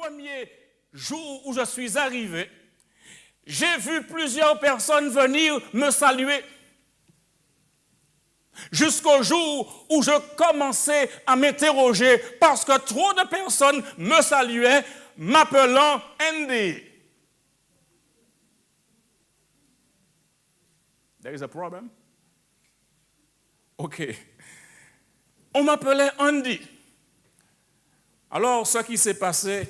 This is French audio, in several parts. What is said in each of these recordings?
premier jour où je suis arrivé, j'ai vu plusieurs personnes venir me saluer. Jusqu'au jour où je commençais à m'interroger parce que trop de personnes me saluaient, m'appelant Andy. There is a problem? OK. On m'appelait Andy. Alors, ce qui s'est passé,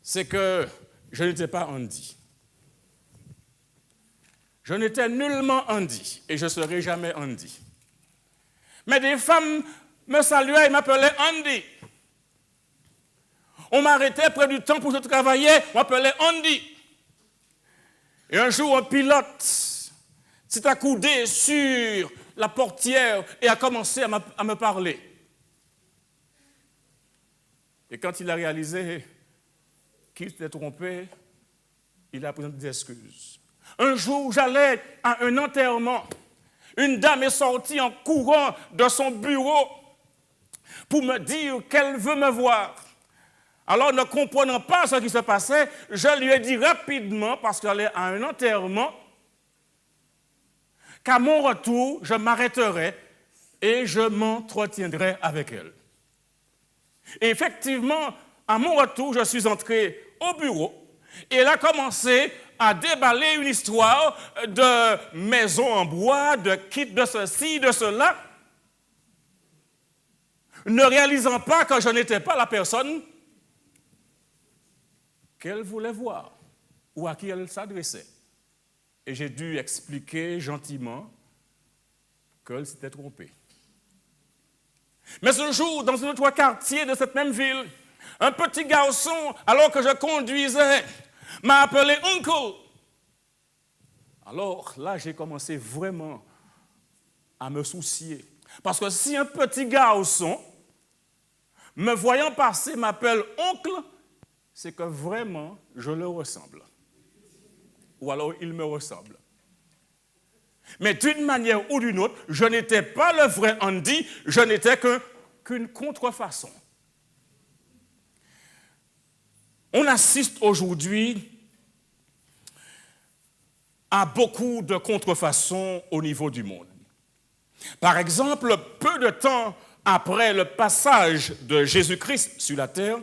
c'est que je n'étais pas Andy. Je n'étais nullement Andy et je ne serai jamais Andy. Mais des femmes me saluaient et m'appelaient Andy. On m'arrêtait près du temps où je travaillais, on m'appelait Andy. Et un jour, un pilote s'est accoudé sur la portière et a commencé à me parler. Et quand il a réalisé qu'il s'était trompé, il a présenté des excuses. Un jour, j'allais à un enterrement. Une dame est sortie en courant de son bureau pour me dire qu'elle veut me voir. Alors, ne comprenant pas ce qui se passait, je lui ai dit rapidement, parce qu'elle est à un enterrement, qu'à mon retour, je m'arrêterai et je m'entretiendrai avec elle. Et effectivement, à mon retour, je suis entré au bureau et elle a commencé à déballer une histoire de maison en bois, de kit de ceci, de cela, ne réalisant pas que je n'étais pas la personne qu'elle voulait voir ou à qui elle s'adressait. Et j'ai dû expliquer gentiment qu'elle s'était trompée. Mais ce jour, dans un autre quartier de cette même ville, un petit garçon, alors que je conduisais, m'a appelé « Uncle ». Alors là, j'ai commencé vraiment à me soucier. Parce que si un petit garçon, me voyant passer, m'appelle « Oncle », c'est que vraiment, je le ressemble. Ou alors, il me ressemble. Mais d'une manière ou d'une autre, je n'étais pas le vrai Andy, je n'étais qu'une contrefaçon. On assiste aujourd'hui à beaucoup de contrefaçons au niveau du monde. Par exemple, peu de temps après le passage de Jésus-Christ sur la terre,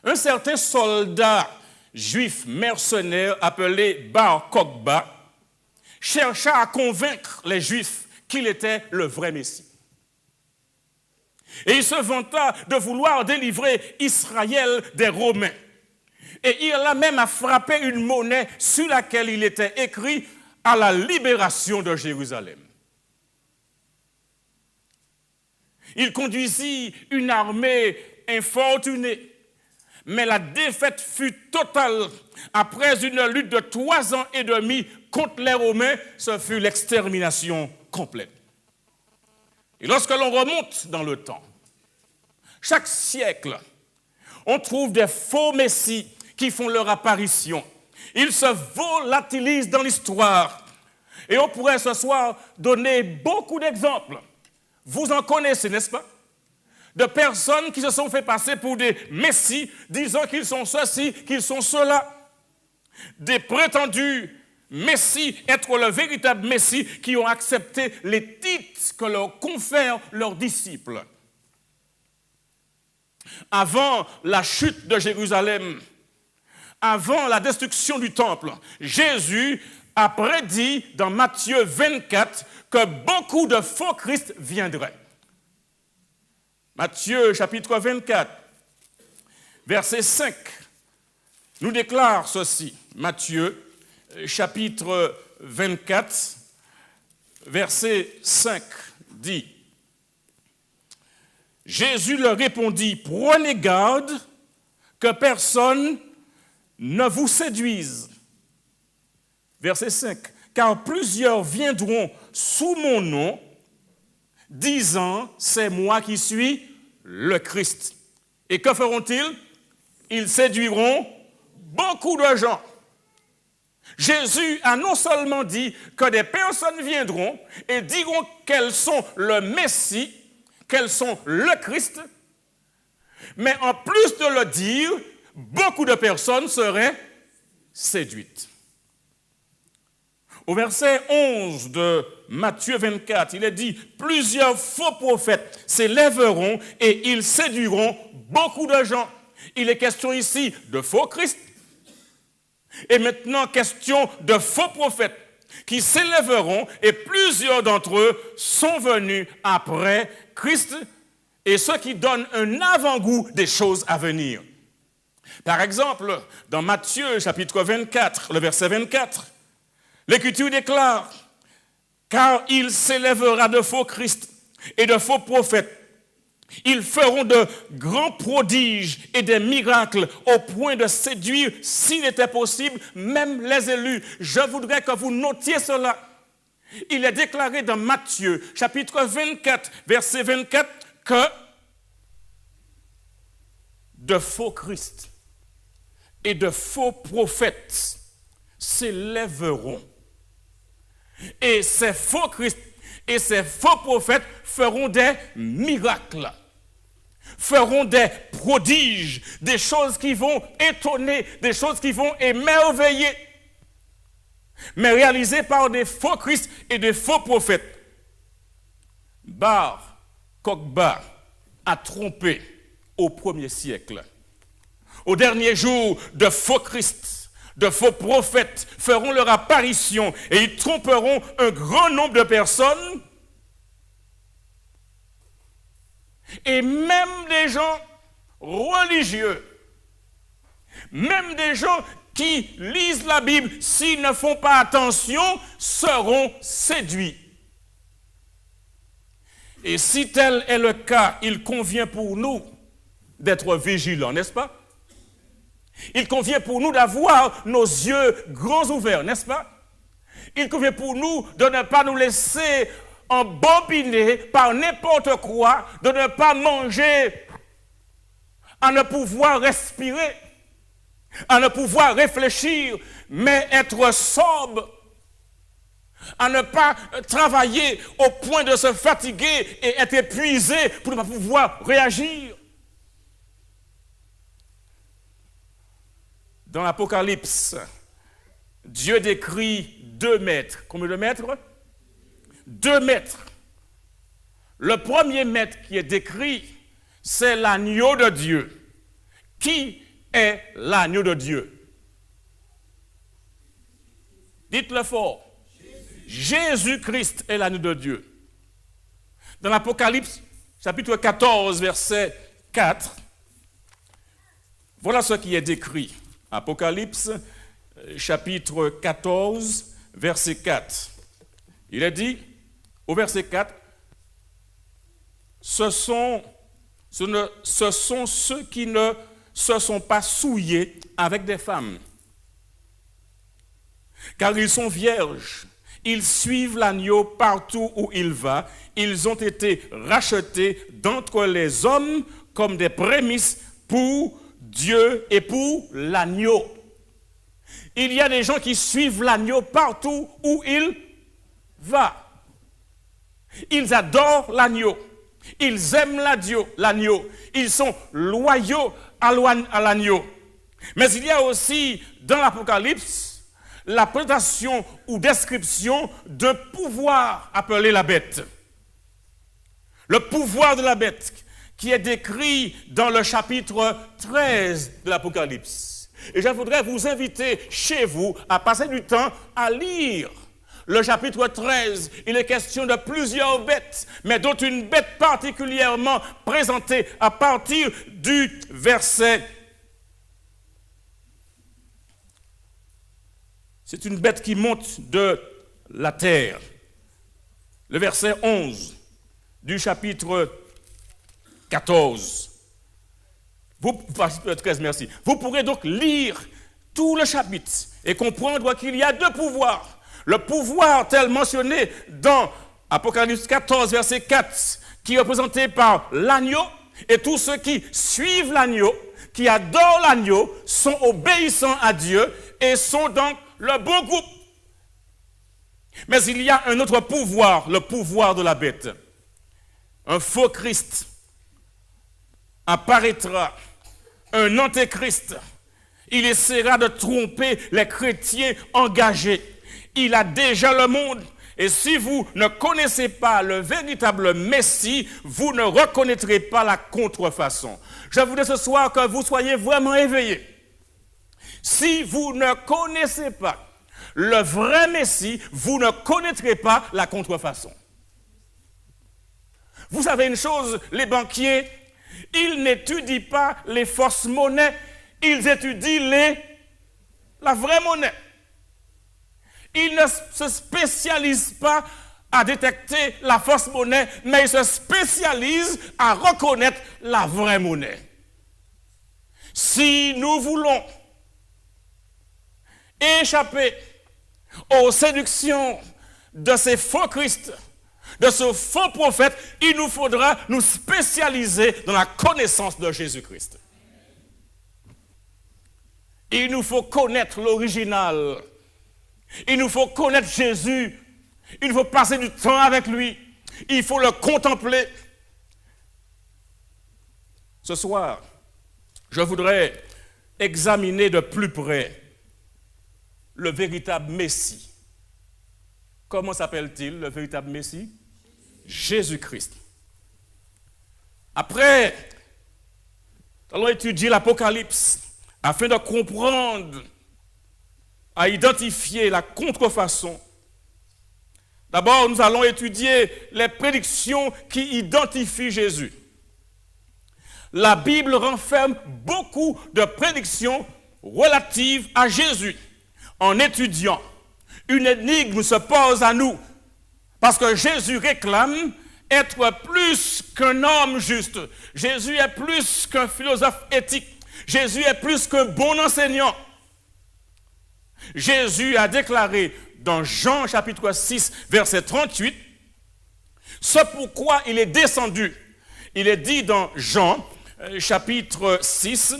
un certain soldat juif mercenaire appelé Bar Kokhba chercha à convaincre les Juifs qu'il était le vrai Messie. Et il se vanta de vouloir délivrer Israël des Romains. Et il a même frappé une monnaie sur laquelle il était écrit « à la libération de Jérusalem ». Il conduisit une armée infortunée, mais la défaite fut totale. Après une lutte de 3 ans et demi contre les Romains, ce fut l'extermination complète. Et lorsque l'on remonte dans le temps, chaque siècle, on trouve des faux messies qui font leur apparition. Ils se volatilisent dans l'histoire. Et on pourrait ce soir donner beaucoup d'exemples. Vous en connaissez, n'est-ce pas? De personnes qui se sont fait passer pour des messies, disant qu'ils sont ceci, qu'ils sont cela. Des prétendus messie, être le véritable messie, qui ont accepté les titres que leur confèrent leurs disciples. Avant la chute de Jérusalem, avant la destruction du temple, Jésus a prédit dans Matthieu 24 que beaucoup de faux Christ viendraient. Matthieu chapitre 24, verset 5, nous déclare ceci. Matthieu chapitre 24, verset 5 dit: Jésus leur répondit, prenez garde que personne ne vous séduise. Verset 5, car plusieurs viendront sous mon nom, disant, c'est moi qui suis le Christ. Et que feront-ils? Ils séduiront beaucoup de gens. Jésus a non seulement dit que des personnes viendront et diront qu'elles sont le Messie, qu'elles sont le Christ, Mais en plus de le dire, beaucoup de personnes seraient séduites. Au verset 11 de Matthieu 24, il est dit « Plusieurs faux prophètes s'élèveront et ils séduiront beaucoup de gens. » Il est question ici de faux Christ. Et maintenant, question de faux prophètes qui s'élèveront et plusieurs d'entre eux sont venus après Christ et ceux qui donnent un avant-goût des choses à venir. Par exemple, dans Matthieu chapitre 24, le verset 24, l'Écriture déclare « Car il s'élèvera de faux Christ et de faux prophètes. Ils feront de grands prodiges et des miracles au point de séduire, s'il était possible, même les élus. » Je voudrais que vous notiez cela. Il est déclaré dans Matthieu chapitre 24, verset 24, que de faux Christ et de faux prophètes s'élèveront. Et ces faux Christ et ces faux prophètes feront des miracles, feront des prodiges, des choses qui vont étonner, des choses qui vont émerveiller, mais réalisées par des faux Christ et des faux prophètes. Bar Kokhba a trompé au 1er siècle. Au dernier jour, de faux Christ, de faux prophètes feront leur apparition et ils tromperont un grand nombre de personnes. Et même des gens religieux, même des gens qui lisent la Bible, s'ils ne font pas attention, seront séduits. Et si tel est le cas, il convient pour nous d'être vigilants, n'est-ce pas? Il convient pour nous d'avoir nos yeux grands ouverts, n'est-ce pas? Il convient pour nous de ne pas nous laisser embobiner par n'importe quoi, de ne pas manger, à ne pouvoir respirer, à ne pouvoir réfléchir, mais être sobre, à ne pas travailler au point de se fatiguer et être épuisé pour ne pas pouvoir réagir. Dans l'Apocalypse, Dieu décrit 2 maîtres. Combien de maîtres? 2 maîtres. Le premier maître qui est décrit, c'est l'agneau de Dieu. Qui est l'agneau de Dieu? Dites-le fort. Jésus-Christ est l'agneau de Dieu. Dans l'Apocalypse, chapitre 14, verset 4, voilà ce qui est décrit. Apocalypse, chapitre 14, verset 4. Il est dit, au verset 4, ce sont ceux qui ne se sont pas souillés avec des femmes, car ils sont vierges. Ils suivent l'agneau partout où il va. Ils ont été rachetés d'entre les hommes comme des prémices pour Dieu et pour l'agneau. Il y a des gens qui suivent l'agneau partout où il va. Ils adorent l'agneau. Ils aiment l'agneau. Ils sont loyaux à l'agneau. Mais il y a aussi dans l'Apocalypse la présentation ou description d'un pouvoir appelé la bête. Le pouvoir de la bête qui est décrit dans le chapitre 13 de l'Apocalypse. Et je voudrais vous inviter chez vous à passer du temps à lire le chapitre 13. Il est question de plusieurs bêtes, mais dont une bête particulièrement présentée à partir du verset. C'est une bête qui monte de la terre. Le verset 11 du chapitre 14. 13, merci. Vous pourrez donc lire tout le chapitre et comprendre qu'il y a 2 pouvoirs. Le pouvoir tel mentionné dans Apocalypse 14, verset 4, qui est représenté par l'agneau, et tous ceux qui suivent l'agneau, qui adorent l'agneau, sont obéissants à Dieu et sont donc le bon groupe. Mais il y a un autre pouvoir, le pouvoir de la bête. Un faux Christ, apparaîtra un antéchrist. Il essaiera de tromper les chrétiens engagés. Il a déjà le monde. Et si vous ne connaissez pas le véritable Messie, vous ne reconnaîtrez pas la contrefaçon. Je voudrais ce soir que vous soyez vraiment éveillés. Si vous ne connaissez pas le vrai Messie, vous ne connaîtrez pas la contrefaçon. Vous savez une chose, les banquiers, ils n'étudient pas les fausses monnaies, ils étudient la vraie monnaie. Ils ne se spécialisent pas à détecter la fausse monnaie, mais ils se spécialisent à reconnaître la vraie monnaie. Si nous voulons échapper aux séductions de ces faux Christ, de ce faux prophète, il nous faudra nous spécialiser dans la connaissance de Jésus-Christ. Il nous faut connaître l'original. Il nous faut connaître Jésus. Il nous faut passer du temps avec lui. Il faut le contempler. Ce soir, je voudrais examiner de plus près le véritable Messie. Comment s'appelle-t-il, le véritable Messie? Jésus-Christ. Après, nous allons étudier l'Apocalypse afin de comprendre, à identifier la contrefaçon. D'abord, nous allons étudier les prédictions qui identifient Jésus. La Bible renferme beaucoup de prédictions relatives à Jésus. En étudiant, une énigme se pose à nous, parce que Jésus réclame être plus qu'un homme juste. Jésus est plus qu'un philosophe éthique. Jésus est plus qu'un bon enseignant. Jésus a déclaré dans Jean chapitre 6, verset 38, ce pourquoi il est descendu. Il est dit dans Jean chapitre 6,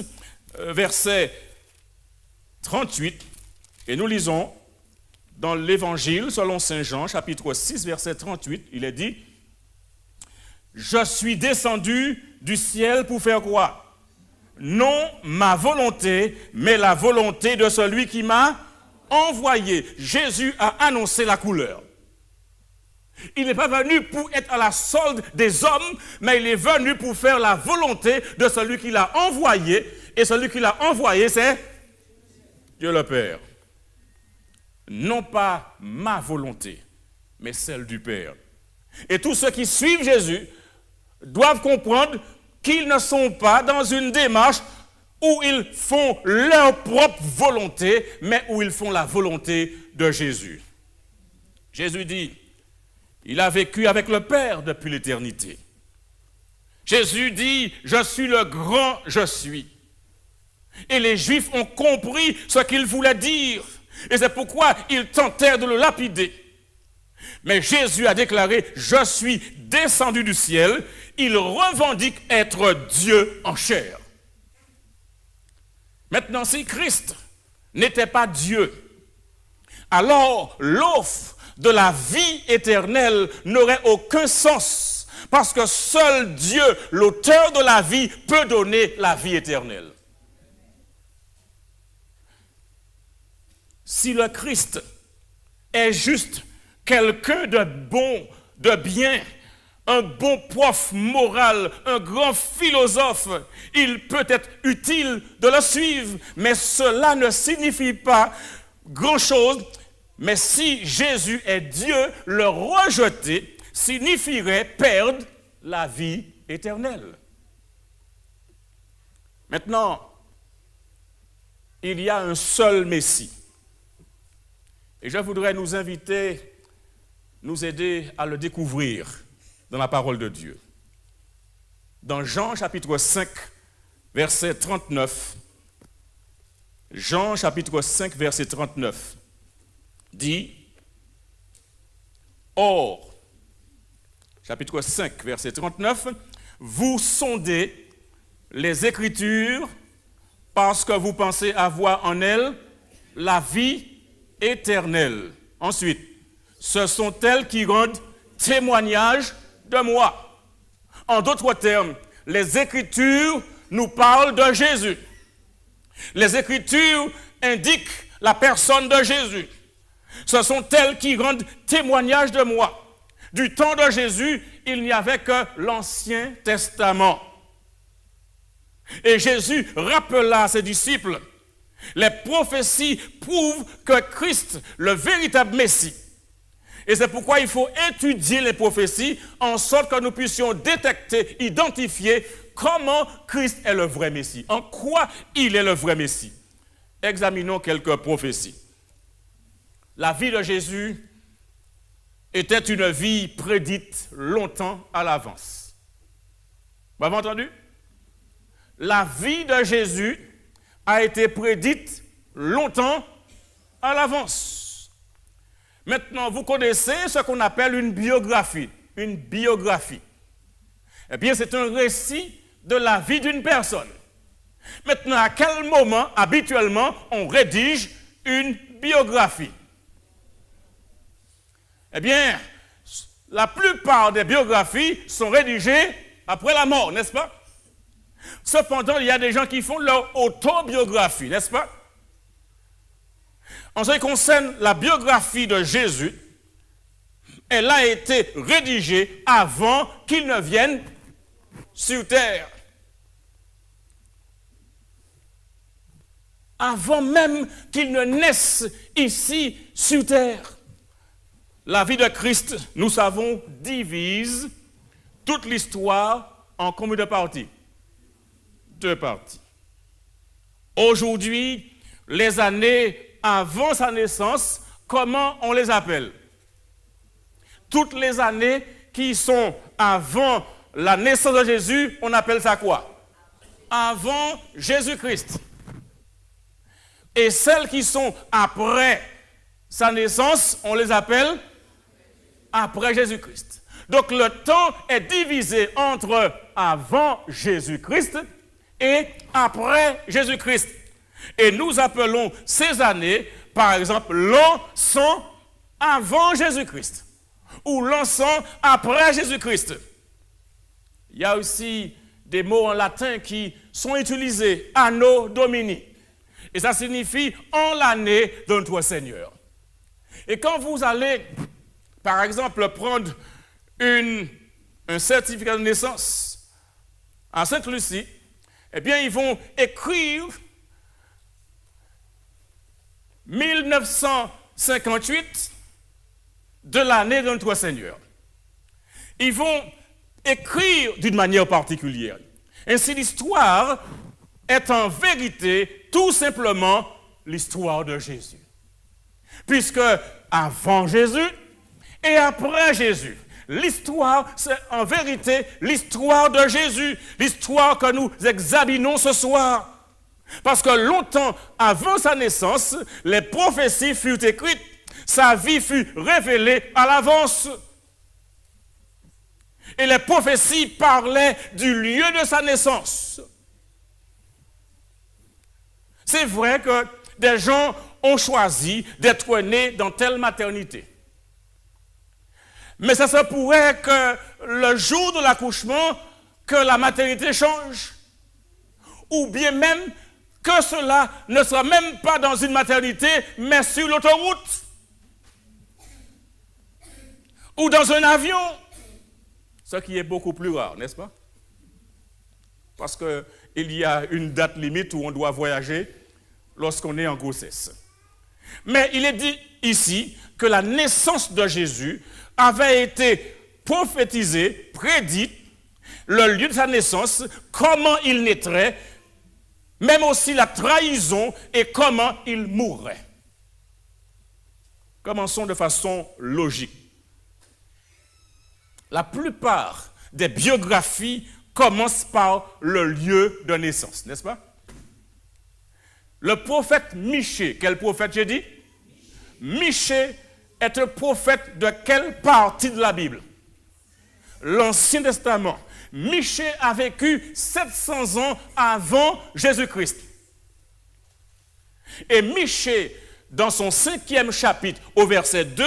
verset 38, et nous lisons dans l'Évangile selon Saint Jean, chapitre 6, verset 38, il est dit « Je suis descendu du ciel pour faire quoi? Non ma volonté, mais la volonté de celui qui m'a envoyé. » Jésus a annoncé la couleur. Il n'est pas venu pour être à la solde des hommes, mais il est venu pour faire la volonté de celui qui l'a envoyé. Et celui qui l'a envoyé, c'est Dieu le Père. Non pas ma volonté, mais celle du Père. Et tous ceux qui suivent Jésus doivent comprendre qu'ils ne sont pas dans une démarche où ils font leur propre volonté, mais où ils font la volonté de Jésus. Jésus dit, il a vécu avec le Père depuis l'éternité. Jésus dit, je suis le grand je suis. Et les Juifs ont compris ce qu'il voulait dire. Et c'est pourquoi ils tentèrent de le lapider. Mais Jésus a déclaré, je suis descendu du ciel. Il revendique être Dieu en chair. Maintenant, si Christ n'était pas Dieu, alors l'offre de la vie éternelle n'aurait aucun sens. Parce que seul Dieu, l'auteur de la vie, peut donner la vie éternelle. Si le Christ est juste quelqu'un de bon, de bien, un bon prof moral, un grand philosophe, il peut être utile de le suivre, mais cela ne signifie pas grand-chose. Mais si Jésus est Dieu, le rejeter signifierait perdre la vie éternelle. Maintenant, il y a un seul Messie. Et je voudrais nous inviter, nous aider à le découvrir dans la parole de Dieu. Dans Jean chapitre 5, verset 39, Jean chapitre 5, verset 39, dit, or, chapitre 5, verset 39, vous sondez les Écritures parce que vous pensez avoir en elles la vie éternelle. Ensuite, ce sont elles qui rendent témoignage de moi. En d'autres termes, les Écritures nous parlent de Jésus. Les Écritures indiquent la personne de Jésus. Ce sont elles qui rendent témoignage de moi. Du temps de Jésus, il n'y avait que l'Ancien Testament. Et Jésus rappela à ses disciples, les prophéties prouvent que Christ, le véritable Messie. Et c'est pourquoi il faut étudier les prophéties en sorte que nous puissions détecter, identifier comment Christ est le vrai Messie, en quoi il est le vrai Messie. Examinons quelques prophéties. La vie de Jésus était une vie prédite longtemps à l'avance. Vous avez entendu? La vie de Jésus a été prédite longtemps à l'avance. Maintenant, vous connaissez ce qu'on appelle une biographie. Une biographie. Eh bien, c'est un récit de la vie d'une personne. Maintenant, à quel moment, habituellement, on rédige une biographie? Eh bien, la plupart des biographies sont rédigées après la mort, n'est-ce pas? Cependant, il y a des gens qui font leur autobiographie, n'est-ce pas? En ce qui concerne la biographie de Jésus, elle a été rédigée avant qu'il ne vienne sur terre. Avant même qu'il ne naisse ici sur terre. La vie de Christ, nous savons, divise toute l'histoire en combien de parties? 2 parties. Aujourd'hui, les années avant sa naissance, comment on les appelle? Toutes les années qui sont avant la naissance de Jésus, on appelle ça quoi? Avant Jésus-Christ. Et celles qui sont après sa naissance, on les appelle après Jésus-Christ. Donc le temps est divisé entre avant Jésus-Christ et après Jésus-Christ. Et nous appelons ces années, par exemple, l'an 100 avant Jésus-Christ ou l'an 100 après Jésus-Christ. Il y a aussi des mots en latin qui sont utilisés, Anno Domini. Et ça signifie en l'année de notre Seigneur. Et quand vous allez, par exemple, prendre un certificat de naissance à Sainte-Lucie, eh bien, ils vont écrire 1958 de l'année de notre Seigneur. Ils vont écrire d'une manière particulière. Ainsi, l'histoire est en vérité tout simplement l'histoire de Jésus. Puisque avant Jésus et après Jésus, l'histoire, c'est en vérité l'histoire de Jésus, l'histoire que nous examinons ce soir. Parce que longtemps avant sa naissance, les prophéties furent écrites, sa vie fut révélée à l'avance. Et les prophéties parlaient du lieu de sa naissance. C'est vrai que des gens ont choisi d'être nés dans telle maternité. Mais ça se pourrait que le jour de l'accouchement, que la maternité change. Ou bien même que cela ne sera même pas dans une maternité, mais sur l'autoroute. Ou dans un avion. Ce qui est beaucoup plus rare, n'est-ce pas? Parce qu'il y a une date limite où on doit voyager lorsqu'on est en grossesse. Mais il est dit ici que la naissance de Jésus avait été prophétisée, prédite, le lieu de sa naissance, comment il naîtrait, même aussi la trahison et comment il mourrait. Commençons de façon logique. La plupart des biographies commencent par le lieu de naissance, n'est-ce pas? Le prophète Michée, quel prophète j'ai dit? Michée est un prophète de quelle partie de la Bible? L'Ancien Testament. Michée a vécu 700 ans avant Jésus-Christ. Et Michée, dans son 5e chapitre, au verset 2,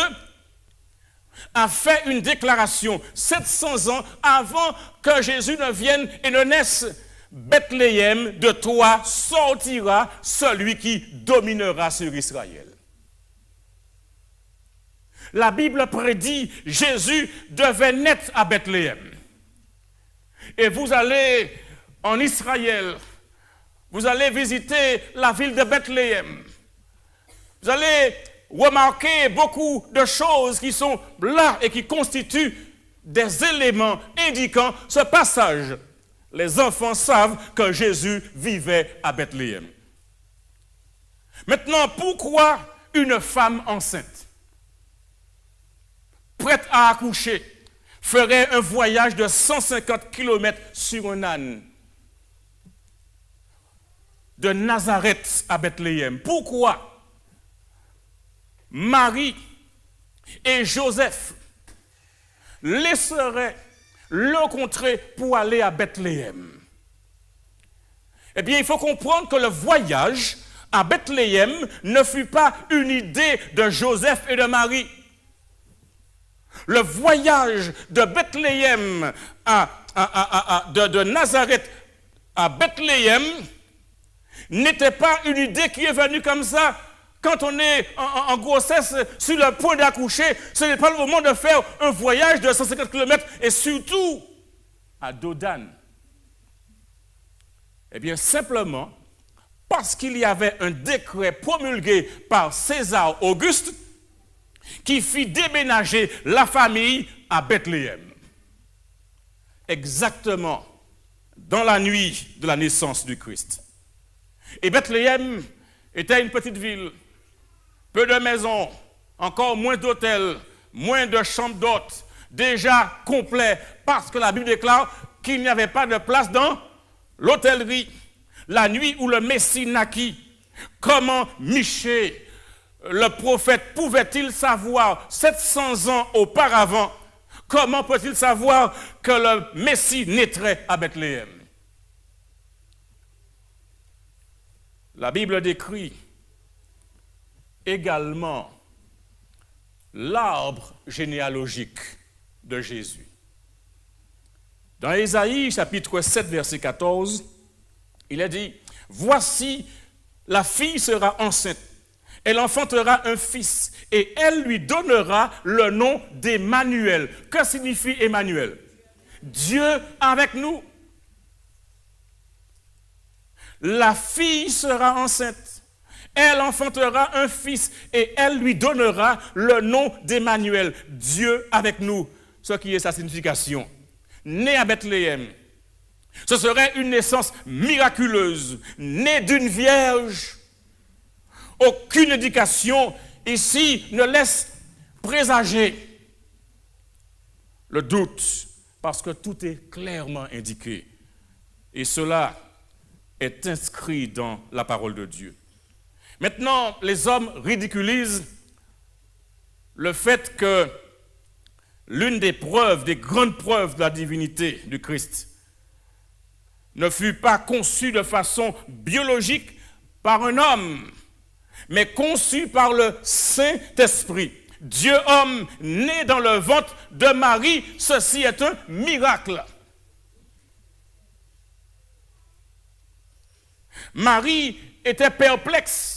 a fait une déclaration 700 ans avant que Jésus ne vienne et ne naisse. Bethléem, de toi sortira celui qui dominera sur Israël. La Bible prédit Jésus devait naître à Bethléem. Et vous allez en Israël, vous allez visiter la ville de Bethléem. Vous allez remarquer beaucoup de choses qui sont là et qui constituent des éléments indiquant ce passage. Les enfants savent que Jésus vivait à Bethléem. Maintenant, pourquoi une femme enceinte, prête à accoucher, ferait un voyage de 150 km sur un âne de Nazareth à Bethléem? Pourquoi Marie et Joseph laisseraient le contrée pour aller à Bethléem? Eh bien, il faut comprendre que le voyage à Bethléem ne fut pas une idée de Joseph et de Marie. Le voyage de Bethléem de Nazareth à Bethléem n'était pas une idée qui est venue comme ça. Quand on est en grossesse, sur le point d'accoucher, ce n'est pas le moment de faire un voyage de 150 km et surtout à Dodane. Eh bien, simplement, parce qu'il y avait un décret promulgué par César Auguste qui fit déménager la famille à Bethléem. Exactement dans la nuit de la naissance du Christ. Et Bethléem était une petite ville. Peu de maisons, encore moins d'hôtels, moins de chambres d'hôtes, déjà complet, parce que la Bible déclare qu'il n'y avait pas de place dans l'hôtellerie. La nuit où le Messie naquit, comment Michée, le prophète, pouvait-il savoir 700 ans auparavant, comment peut-il savoir que le Messie naîtrait à Bethléem? La Bible décrit également l'arbre généalogique de Jésus. Dans Ésaïe, chapitre 7, verset 14, il est dit, « Voici, la fille sera enceinte, elle enfantera un fils, et elle lui donnera le nom d'Emmanuel. » Que signifie Emmanuel? Dieu avec nous. La fille sera enceinte. Elle enfantera un fils et elle lui donnera le nom d'Emmanuel, Dieu avec nous, ce qui est sa signification. Né à Bethléem, ce serait une naissance miraculeuse, née d'une vierge. Aucune indication ici ne laisse présager le doute, parce que tout est clairement indiqué. Et cela est inscrit dans la parole de Dieu. Maintenant, les hommes ridiculisent le fait que l'une des preuves, des grandes preuves de la divinité du Christ ne fut pas conçue de façon biologique par un homme, mais conçue par le Saint-Esprit. Dieu homme né dans le ventre de Marie, ceci est un miracle. Marie était perplexe.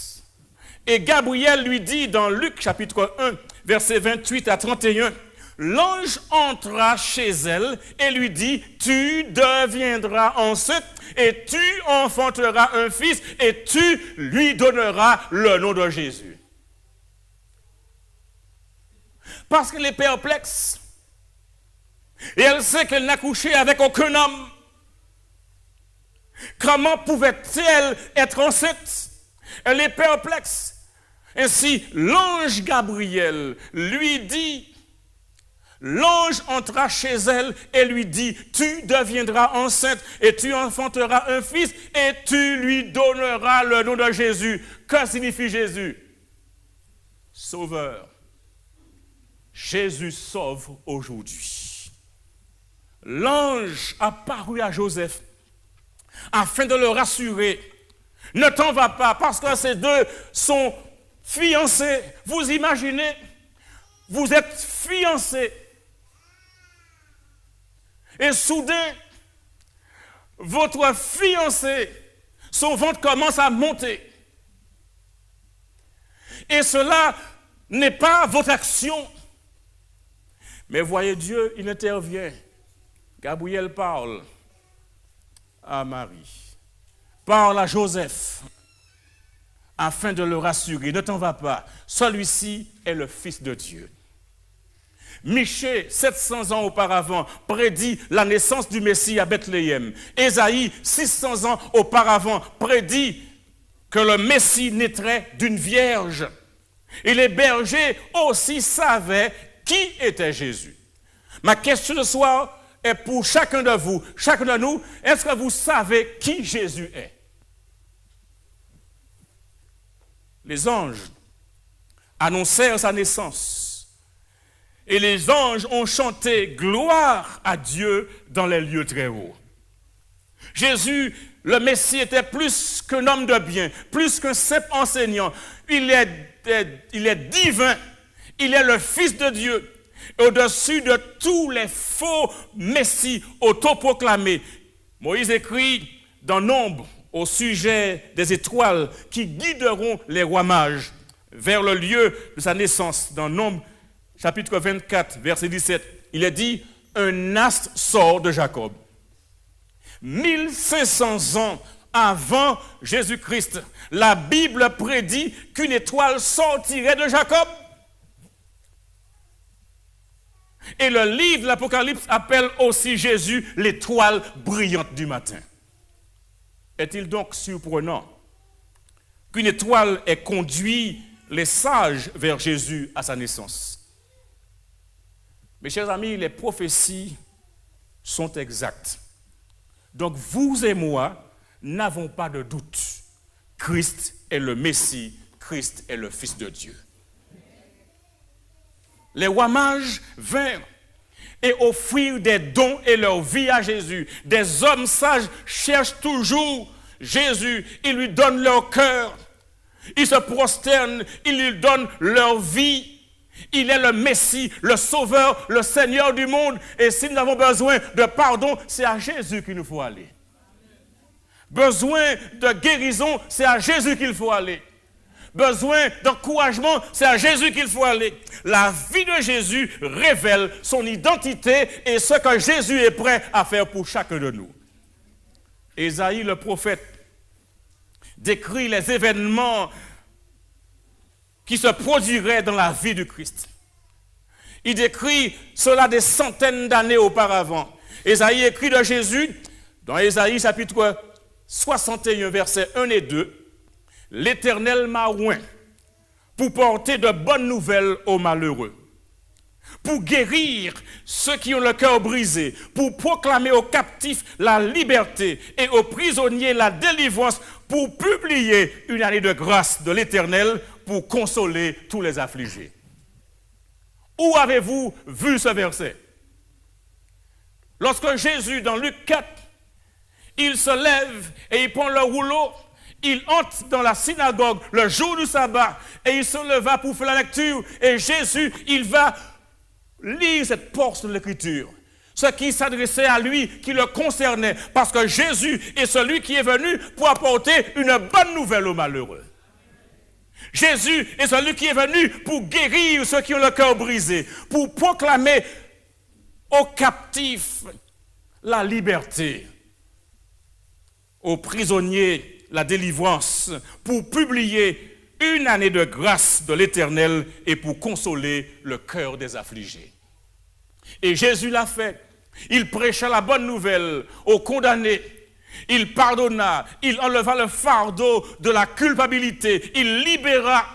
Et Gabriel lui dit dans Luc chapitre 1, versets 28 à 31, l'ange entra chez elle et lui dit, tu deviendras enceinte et tu enfanteras un fils et tu lui donneras le nom de Jésus. Parce qu'elle est perplexe et elle sait qu'elle n'a couché avec aucun homme. Comment pouvait-elle être enceinte? Elle est perplexe. Ainsi, l'ange Gabriel lui dit, l'ange entra chez elle et lui dit, tu deviendras enceinte et tu enfanteras un fils et tu lui donneras le nom de Jésus. Que signifie Jésus? Sauveur. Jésus sauve aujourd'hui. L'ange apparut à Joseph afin de le rassurer. Ne t'en va pas, parce que ces deux sont fiancés. Vous imaginez, vous êtes fiancés. Et soudain, votre fiancé, son ventre commence à monter. Et cela n'est pas votre action. Mais voyez Dieu, il intervient. Gabriel parle à Marie, parle à Joseph, afin de le rassurer. Ne t'en va pas, celui-ci est le Fils de Dieu. Michée, 700 ans auparavant, prédit la naissance du Messie à Bethléem. Ésaïe, 600 ans auparavant, prédit que le Messie naîtrait d'une vierge. Et les bergers aussi savaient qui était Jésus. Ma question ce soir est pour chacun de vous, chacun de nous. Est-ce que vous savez qui Jésus est? Les anges annoncèrent sa naissance. Et les anges ont chanté gloire à Dieu dans les lieux très hauts. Jésus, le Messie, était plus qu'un homme de bien, plus qu'un simple enseignant. Il est divin, il est le Fils de Dieu. Au-dessus de tous les faux Messies autoproclamés, Moïse écrit dans Nombre au sujet des étoiles qui guideront les rois mages vers le lieu de sa naissance. Dans Nombre, chapitre 24, verset 17, il est dit « Un astre sort de Jacob ». 1500 ans avant Jésus-Christ, la Bible prédit qu'une étoile sortirait de Jacob. Et le livre de l'Apocalypse appelle aussi Jésus l'étoile brillante du matin. Est-il donc surprenant qu'une étoile ait conduit les sages vers Jésus à sa naissance? Mes chers amis, les prophéties sont exactes. Donc vous et moi n'avons pas de doute. Christ est le Messie, Christ est le Fils de Dieu. Les rois mages vinrent et offrirent des dons et leur vie à Jésus. Des hommes sages cherchent toujours Jésus. Ils lui donnent leur cœur. Ils se prosternent. Ils lui donnent leur vie. Il est le Messie, le Sauveur, le Seigneur du monde. Et si nous avons besoin de pardon, c'est à Jésus qu'il nous faut aller. Besoin de guérison, c'est à Jésus qu'il faut aller. Besoin d'encouragement, c'est à Jésus qu'il faut aller. La vie de Jésus révèle son identité et ce que Jésus est prêt à faire pour chacun de nous. Ésaïe, le prophète, décrit les événements qui se produiraient dans la vie du Christ. Il décrit cela des centaines d'années auparavant. Ésaïe écrit de Jésus, dans Ésaïe chapitre 61, versets 1 et 2, « L'Éternel m'a oint pour porter de bonnes nouvelles aux malheureux, pour guérir ceux qui ont le cœur brisé, pour proclamer aux captifs la liberté et aux prisonniers la délivrance, pour publier une année de grâce de l'Éternel, pour consoler tous les affligés. » Où avez-vous vu ce verset? Lorsque Jésus, dans Luc 4, il se lève et il prend le rouleau, il entre dans la synagogue le jour du sabbat et il se leva pour faire la lecture. Et Jésus, il va lire cette portion de l'Écriture, ce qui s'adressait à lui, qui le concernait, parce que Jésus est celui qui est venu pour apporter une bonne nouvelle aux malheureux. Jésus est celui qui est venu pour guérir ceux qui ont le cœur brisé, pour proclamer aux captifs la liberté, aux prisonniers la délivrance, pour publier une année de grâce de l'Éternel et pour consoler le cœur des affligés. Et Jésus l'a fait. Il prêcha la bonne nouvelle aux condamnés. Il pardonna, il enleva le fardeau de la culpabilité, il libéra,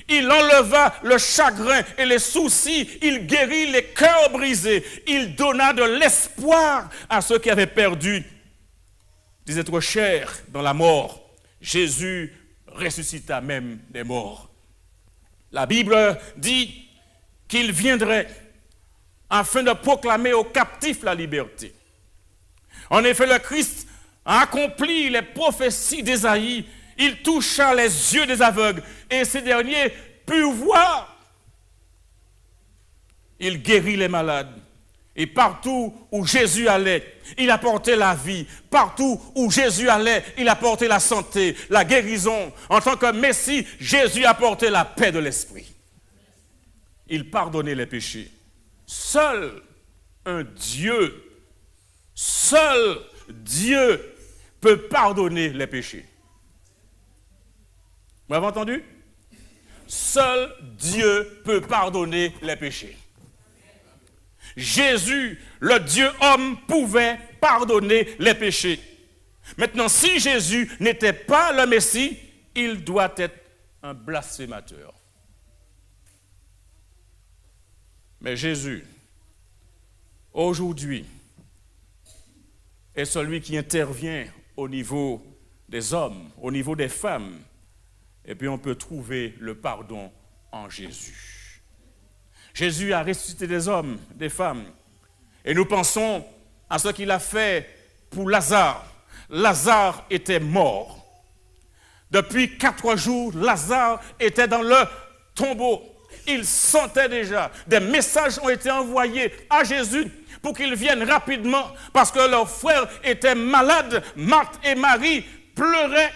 il enleva le chagrin et les soucis, il guérit les cœurs brisés, il donna de l'espoir à ceux qui avaient perdu des êtres chers dans la mort. Jésus ressuscita même des morts. La Bible dit qu'il viendrait afin de proclamer aux captifs la liberté. En effet, le Christ a accompli les prophéties d'Ésaïe. Il toucha les yeux des aveugles et ces derniers purent voir. il guérit les malades. Et partout où Jésus allait, il apportait la vie. Partout où Jésus allait, il apportait la santé, la guérison. En tant que Messie, Jésus apportait la paix de l'esprit. Il pardonnait les péchés. Seul Dieu peut pardonner les péchés. Vous m'avez entendu? Seul Dieu peut pardonner les péchés. Jésus, le Dieu homme, pouvait pardonner les péchés. Maintenant, si Jésus n'était pas le Messie, il doit être un blasphémateur. Mais Jésus, aujourd'hui, est celui qui intervient au niveau des hommes, au niveau des femmes. Et puis on peut trouver le pardon en Jésus. Jésus a ressuscité des hommes, des femmes. Et nous pensons à ce qu'il a fait pour Lazare. Lazare était mort. Depuis 4 jours, Lazare était dans le tombeau. Il sentait déjà. Des messages ont été envoyés à Jésus pour qu'il vienne rapidement parce que leurs frères étaient malades. Marthe et Marie pleuraient,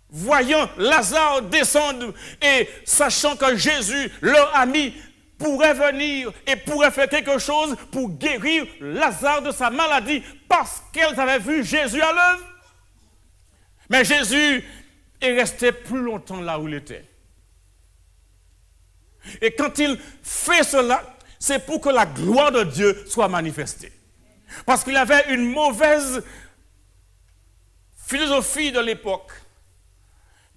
voyant Lazare descendre et sachant que Jésus, leur ami, pourrait venir et pourrait faire quelque chose pour guérir Lazare de sa maladie parce qu'elles avaient vu Jésus à l'œuvre. Mais Jésus est resté plus longtemps là où il était. Et quand il fait cela, c'est pour que la gloire de Dieu soit manifestée. Parce qu'il avait une mauvaise philosophie de l'époque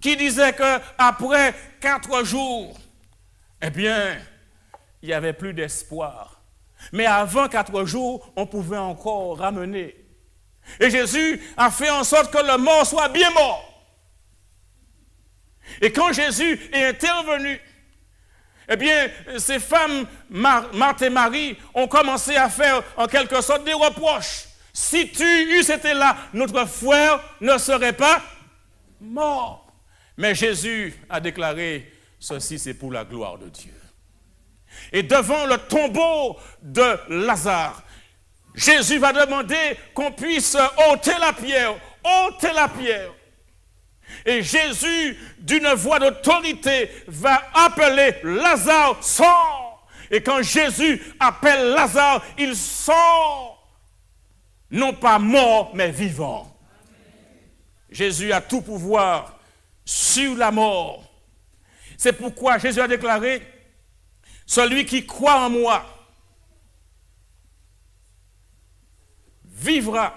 qui disait qu'après 4 jours, eh bien, il n'y avait plus d'espoir. Mais avant 4 jours, on pouvait encore ramener. Et Jésus a fait en sorte que le mort soit bien mort. Et quand Jésus est intervenu, eh bien, ces femmes, Marthe et Marie, ont commencé à faire en quelque sorte des reproches. Si tu eusses été là, notre frère ne serait pas mort. Mais Jésus a déclaré, ceci c'est pour la gloire de Dieu. Et devant le tombeau de Lazare, Jésus va demander qu'on puisse ôter la pierre, ôter la pierre. Et Jésus, d'une voix d'autorité, va appeler Lazare, sors. Et quand Jésus appelle Lazare, il sort, non pas mort, mais vivant. Jésus a tout pouvoir sur la mort. C'est pourquoi Jésus a déclaré, celui qui croit en moi vivra,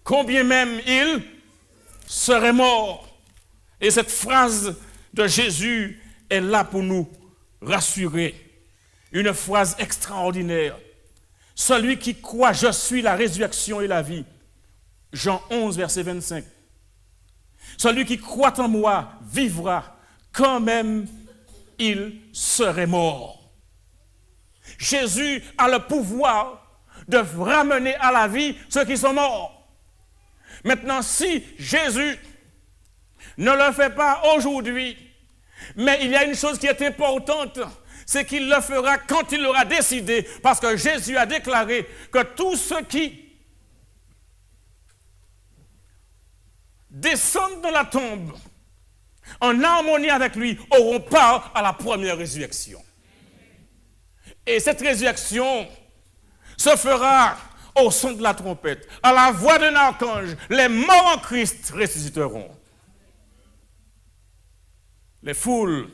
combien même il serait mort. Et cette phrase de Jésus est là pour nous rassurer. Une phrase extraordinaire. Celui qui croit, je suis la résurrection et la vie. Jean 11, verset 25. Celui qui croit en moi vivra quand même il serait mort. Jésus a le pouvoir de ramener à la vie ceux qui sont morts. Maintenant, si Jésus ne le fait pas aujourd'hui, mais il y a une chose qui est importante, c'est qu'il le fera quand il l'aura décidé, parce que Jésus a déclaré que tous ceux qui descendent dans la tombe en harmonie avec lui auront part à la première résurrection. Et cette résurrection se fera au son de la trompette, à la voix d'un archange. Les morts en Christ ressusciteront. Les foules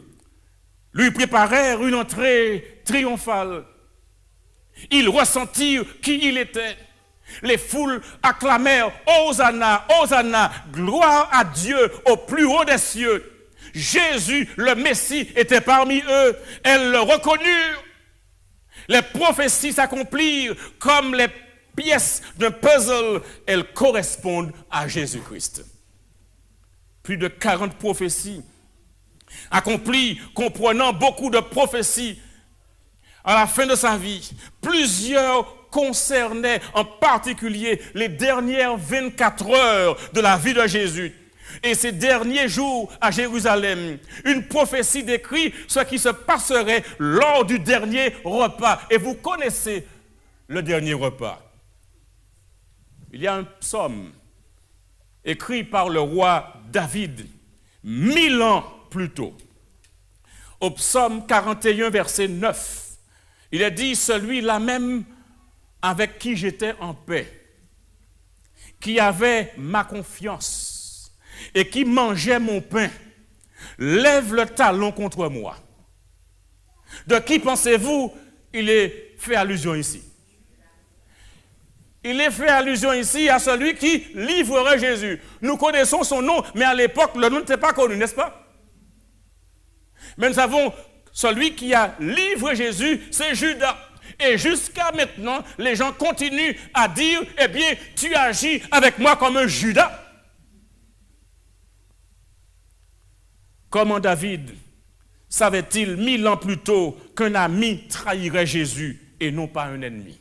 lui préparèrent une entrée triomphale. Ils ressentirent qui il était. Les foules acclamèrent « Hosanna, Hosanna, gloire à Dieu au plus haut des cieux ». Jésus, le Messie, était parmi eux. Elles le reconnurent. Les prophéties s'accomplirent comme les pièces d'un puzzle. Elles correspondent à Jésus-Christ. Plus de 40 prophéties accomplies, comprenant beaucoup de prophéties à la fin de sa vie. Plusieurs concernaient en particulier les dernières 24 heures de la vie de Jésus. Et ces derniers jours à Jérusalem, une prophétie décrit ce qui se passerait lors du dernier repas. Et vous connaissez le dernier repas. Il y a un psaume écrit par le roi David 1000 ans plus tôt. Au psaume 41, verset 9, il est dit, celui-là même avec qui j'étais en paix, qui avait ma confiance et qui mangeait mon pain, lève le talon contre moi. De qui pensez-vous il est fait allusion ici? Il est fait allusion ici à celui qui livrerait Jésus. Nous connaissons son nom, mais à l'époque, le nom n'était pas connu, n'est-ce pas? Mais nous savons, celui qui a livré Jésus, c'est Judas. Et jusqu'à maintenant, les gens continuent à dire, eh bien, tu agis avec moi comme un Judas. Comment David savait-il 1000 ans plus tôt qu'un ami trahirait Jésus et non pas un ennemi?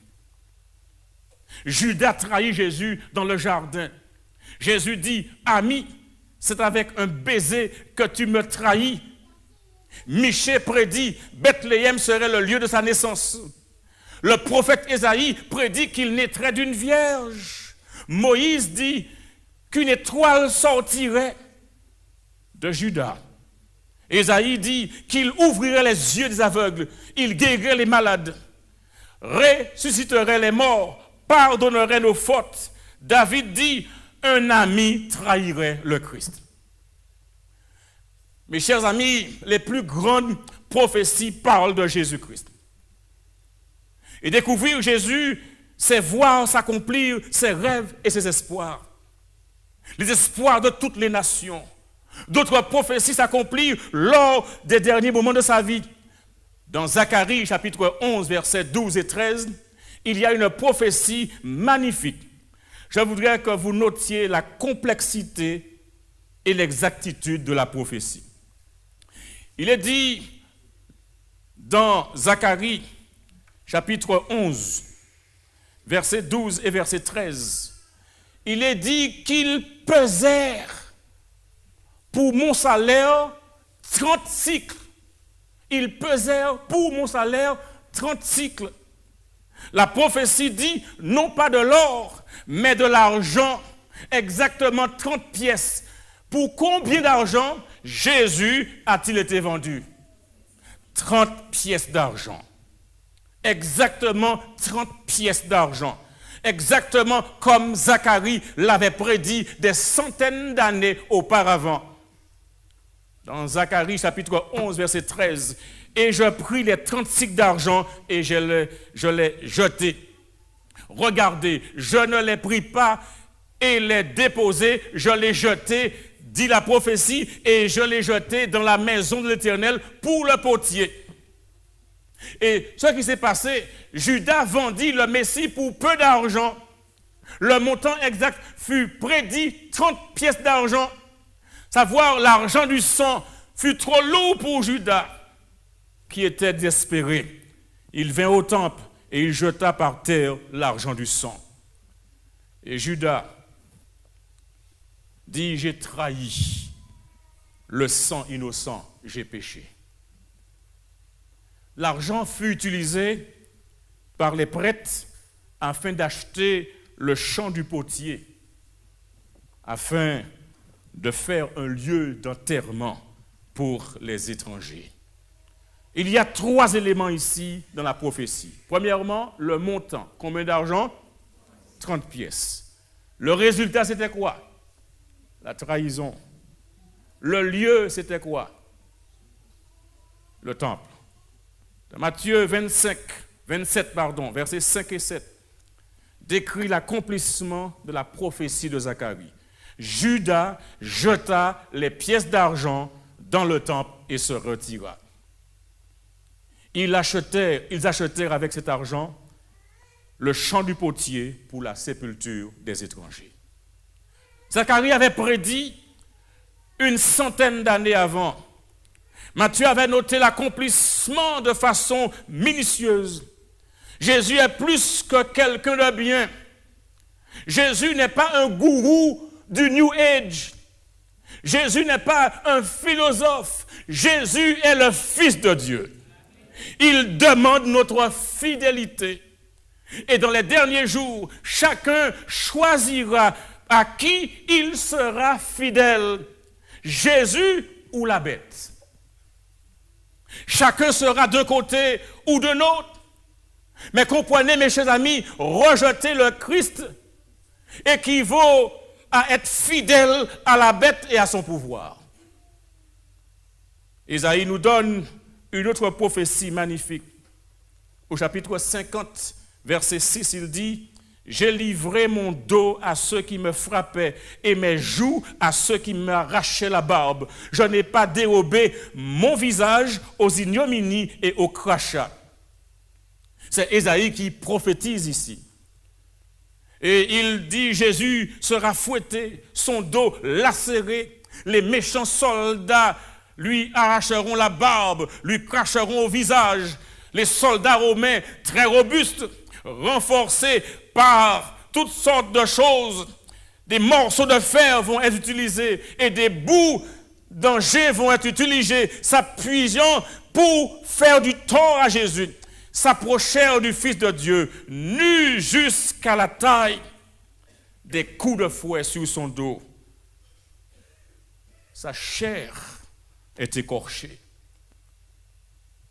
Judas trahit Jésus dans le jardin. Jésus dit, ami, c'est avec un baiser que tu me trahis. Michée prédit, Bethléem serait le lieu de sa naissance. Le prophète Ésaïe prédit qu'il naîtrait d'une vierge. Moïse dit qu'une étoile sortirait de Juda. Ésaïe dit qu'il ouvrirait les yeux des aveugles, il guérirait les malades, ressusciterait les morts, pardonnerait nos fautes. David dit, un ami trahirait le Christ. Mes chers amis, les plus grandes prophéties parlent de Jésus-Christ. Et découvrir Jésus, c'est voir s'accomplir ses rêves et ses espoirs. Les espoirs de toutes les nations. D'autres prophéties s'accomplirent lors des derniers moments de sa vie. Dans Zacharie, chapitre 11, versets 12 et 13, il y a une prophétie magnifique. Je voudrais que vous notiez la complexité et l'exactitude de la prophétie. Il est dit dans Zacharie, chapitre 11, verset 12 et verset 13, il est dit qu'ils pesèrent pour mon salaire 30 cycles. Ils pesèrent pour mon salaire 30 cycles. La prophétie dit non pas de l'or, mais de l'argent, exactement 30 pièces. Pour combien d'argent Jésus a-t-il été vendu? 30 pièces d'argent. Exactement 30 pièces d'argent. Exactement comme Zacharie l'avait prédit des centaines d'années auparavant. Dans Zacharie chapitre 11, verset 13, « Et je pris les 30 cycles d'argent et je les jetai. Regardez, je ne les pris pas et les déposai, je les jetai, dit la prophétie, et je les jetai dans la maison de l'Éternel pour le potier. » Et ce qui s'est passé, Judas vendit le Messie pour peu d'argent. Le montant exact fut prédit 30 pièces d'argent. Savoir l'argent du sang fut trop lourd pour Judas, qui était désespéré. Il vint au temple et il jeta par terre l'argent du sang. Et Judas dit, j'ai trahi le sang innocent, j'ai péché. L'argent fut utilisé par les prêtres afin d'acheter le champ du potier, afin de faire un lieu d'enterrement pour les étrangers. Il y a 3 éléments ici dans la prophétie. Premièrement, le montant. Combien d'argent? 30 pièces. Le résultat, c'était quoi? La trahison. Le lieu, c'était quoi? Le temple. Dans Matthieu 27, versets 5 et 7, décrit l'accomplissement de la prophétie de Zacharie. Judas jeta les pièces d'argent dans le temple et se retira. Ils achetèrent avec cet argent le champ du potier pour la sépulture des étrangers. Zacharie avait prédit une centaine d'années avant. Matthieu avait noté l'accomplissement de façon minutieuse. Jésus est plus que quelqu'un de bien. Jésus n'est pas un gourou du New Age. Jésus n'est pas un philosophe. Jésus est le Fils de Dieu. Il demande notre fidélité. Et dans les derniers jours, chacun choisira à qui il sera fidèle, Jésus ou la bête. Chacun sera d'un côté ou de l'autre. Mais comprenez, mes chers amis, rejeter le Christ équivaut à être fidèle à la bête et à son pouvoir. Isaïe nous donne une autre prophétie magnifique. Au chapitre 50, verset 6, il dit « J'ai livré mon dos à ceux qui me frappaient et mes joues à ceux qui m'arrachaient la barbe. Je n'ai pas dérobé mon visage aux ignominies et aux crachats. » C'est Isaïe qui prophétise ici. Et il dit, Jésus sera fouetté, son dos lacéré, les méchants soldats lui arracheront la barbe, lui cracheront au visage. Les soldats romains, très robustes, renforcés par toutes sortes de choses, des morceaux de fer vont être utilisés et des bouts d'engin vont être utilisés, s'appuyant pour faire du tort à Jésus. S'approchèrent du Fils de Dieu, nus jusqu'à la taille, des coups de fouet sur son dos. Sa chair est écorchée.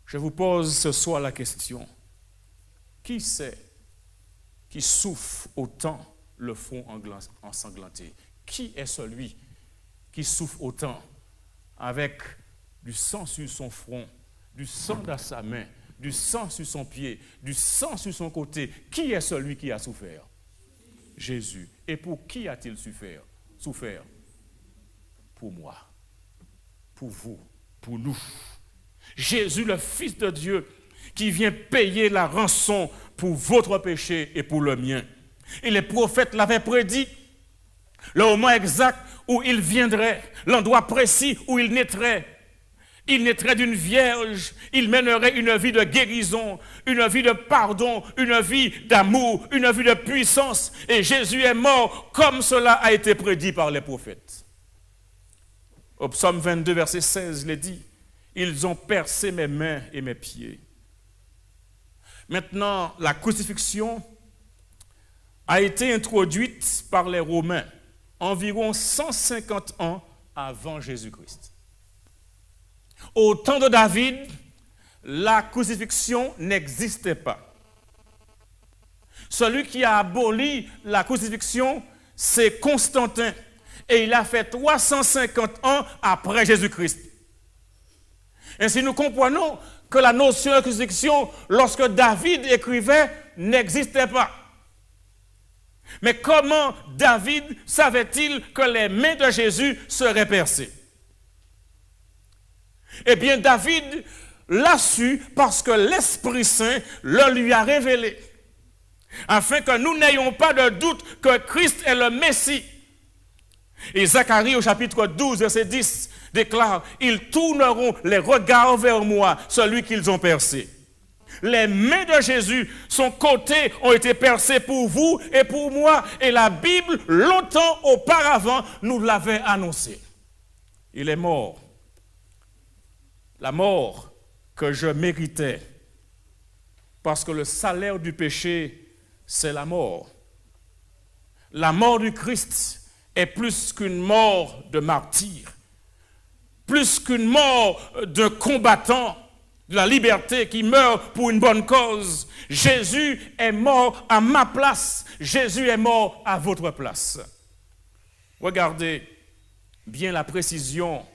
Je vous pose ce soir la question. Qui c'est qui souffre autant le front ensanglanté? Qui est celui qui souffre autant avec du sang sur son front, du sang dans sa main, du sang sur son pied, du sang sur son côté? Qui est celui qui a souffert? Jésus. Et pour qui a-t-il souffert? Pour moi, pour vous, pour nous. Jésus, le Fils de Dieu, qui vient payer la rançon pour votre péché et pour le mien. Et les prophètes l'avaient prédit. Le moment exact où il viendrait, l'endroit précis où il naîtrait. Il naîtrait d'une vierge, il mènerait une vie de guérison, une vie de pardon, une vie d'amour, une vie de puissance. Et Jésus est mort comme cela a été prédit par les prophètes. Au psaume 22, verset 16, il est dit, « Ils ont percé mes mains et mes pieds. » Maintenant, la crucifixion a été introduite par les Romains environ 150 ans avant Jésus-Christ. Au temps de David, la crucifixion n'existait pas. Celui qui a aboli la crucifixion, c'est Constantin. Et il a fait 350 ans après Jésus-Christ. Ainsi, nous comprenons que la notion de crucifixion, lorsque David écrivait, n'existait pas. Mais comment David savait-il que les mains de Jésus seraient percées? Eh bien, David l'a su parce que l'Esprit Saint le lui a révélé, afin que nous n'ayons pas de doute que Christ est le Messie. Et Zacharie, au chapitre 12, verset 10, déclare, « Ils tourneront les regards vers moi, celui qu'ils ont percé. » Les mains de Jésus, son côté, ont été percés pour vous et pour moi. Et la Bible, longtemps auparavant, nous l'avait annoncé. Il est mort. La mort que je méritais, parce que le salaire du péché, c'est la mort. La mort du Christ est plus qu'une mort de martyr, plus qu'une mort de combattant de la liberté qui meurt pour une bonne cause. Jésus est mort à ma place, Jésus est mort à votre place. Regardez bien la précision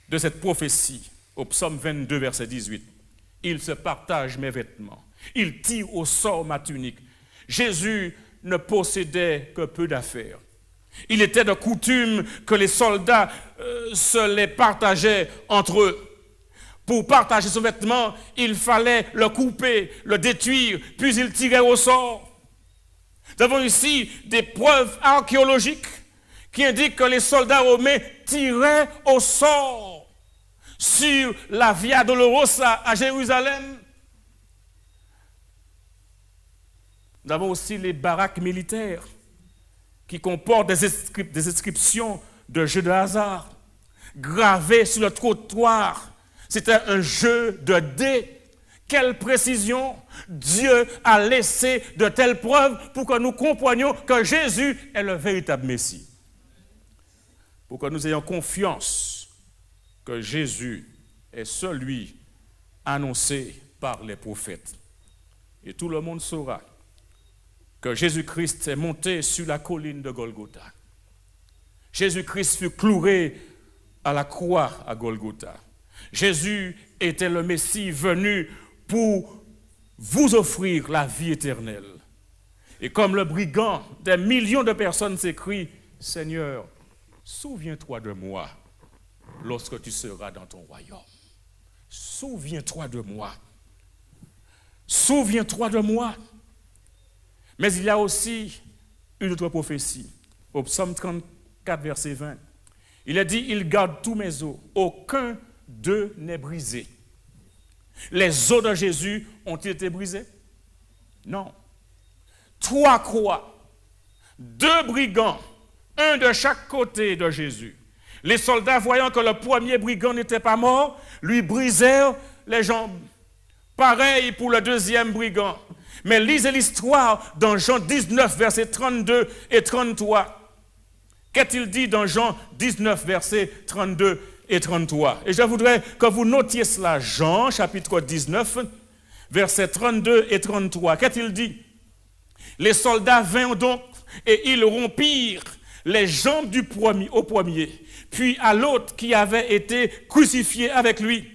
de cette prophétie. Au psaume 22, verset 18, « Il se partage mes vêtements, il tire au sort ma tunique. » Jésus ne possédait que peu d'affaires. Il était de coutume que les soldats se les partageaient entre eux. Pour partager son vêtement, il fallait le couper, le détruire, puis il tirait au sort. Nous avons ici des preuves archéologiques qui indiquent que les soldats romains tiraient au sort sur la Via Dolorosa à Jérusalem. Nous avons aussi les baraques militaires qui comportent des inscriptions de jeux de hasard. gravés sur le trottoir. C'était un jeu de dés. Quelle précision! Dieu a laissé de telles preuves pour que nous comprenions que Jésus est le véritable Messie. Pour que nous ayons confiance que Jésus est celui annoncé par les prophètes. Et tout le monde saura que Jésus-Christ est monté sur la colline de Golgotha. Jésus-Christ fut cloué à la croix à Golgotha. Jésus était le Messie venu pour vous offrir la vie éternelle. Et comme le brigand, des millions de personnes s'écrient, « Seigneur, souviens-toi de moi lorsque tu seras dans ton royaume. Souviens-toi de moi. Souviens-toi de moi. » Mais il y a aussi une autre prophétie. Au psaume 34, verset 20. Il est dit, « Il garde tous mes os, aucun d'eux n'est brisé. » Les os de Jésus ont-ils été brisés? Non. 3 croix, 2 brigands, un de chaque côté de Jésus. Les soldats, voyant que le premier brigand n'était pas mort, lui brisèrent les jambes. Pareil pour le deuxième brigand. Mais lisez l'histoire dans Jean 19, versets 32 et 33. Qu'est-il dit dans Jean 19, versets 32 et 33? Et je voudrais que vous notiez cela. Jean, chapitre 19, versets 32 et 33. Qu'est-il dit? Les soldats vinrent donc et ils rompirent les jambes du premier, au premier, puis à l'autre qui avait été crucifié avec lui.